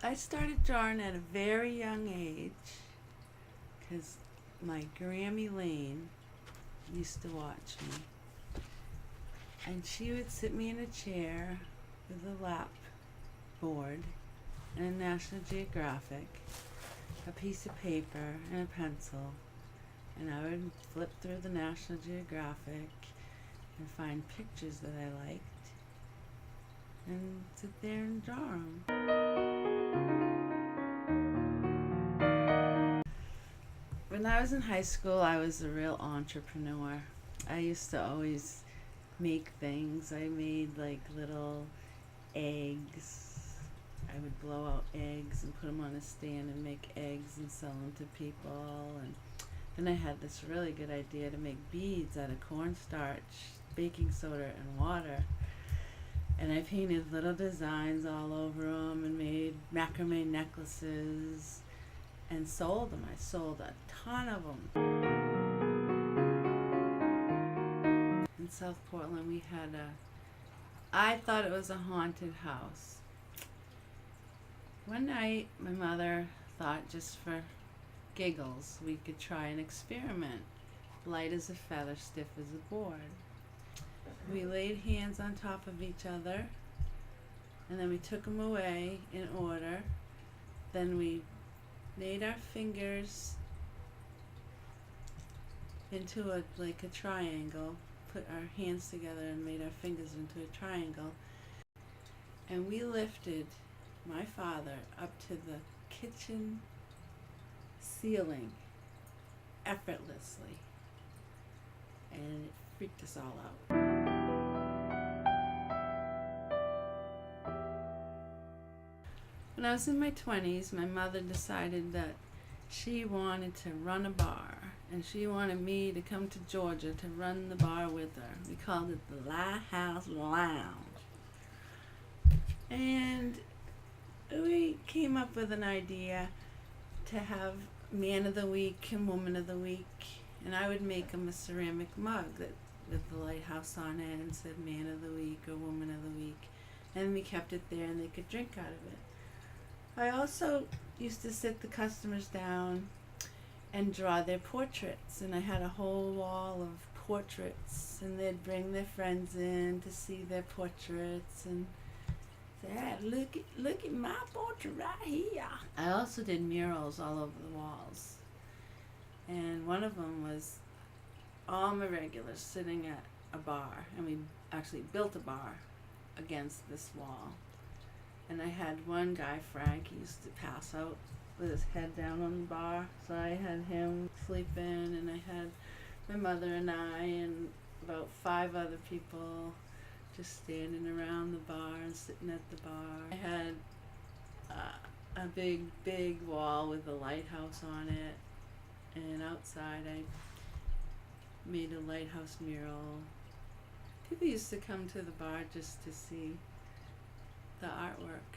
I started drawing at a very young age because my Grammy Lane used to watch me. And she would sit me in a chair with a lap board and a National Geographic, a piece of paper and a pencil. And I would flip through the National Geographic and find pictures that I liked and sit there and draw them. When I was in high school, I was a real entrepreneur. I used to always make things. I made like little eggs. I would blow out eggs and put them on a stand and make eggs and sell them to people. And then I had this really good idea to make beads out of cornstarch, baking soda, and water. And I painted little designs all over them and made macrame necklaces and sold them. I sold a ton of them. In South Portland, we had I thought it was a haunted house. One night, my mother thought just for giggles we could try an experiment. Light as a feather, stiff as a board. We laid hands on top of each other, and then we took them away in order. Then we made our fingers into a triangle, put our hands together and made our fingers into a triangle, and we lifted my father up to the kitchen ceiling effortlessly, and it freaked us all out. When I was in my 20s, my mother decided that she wanted to run a bar, and she wanted me to come to Georgia to run the bar with her. We called it the Lighthouse Lounge. And we came up with an idea to have Man of the Week and Woman of the Week, and I would make them a ceramic mug that with the lighthouse on it and said Man of the Week or Woman of the Week, and we kept it there and they could drink out of it. I also used to sit the customers down and draw their portraits, and I had a whole wall of portraits, and they'd bring their friends in to see their portraits and say, hey, look at my portrait right here. I also did murals all over the walls, and one of them was all my regulars sitting at a bar, and we actually built a bar against this wall. And I had one guy, Frank, he used to pass out with his head down on the bar. So I had him sleeping, and I had my mother and I and about 5 other people just standing around the bar and sitting at the bar. I had a big wall with a lighthouse on it. And outside I made a lighthouse mural. People used to come to the bar just to see the artwork.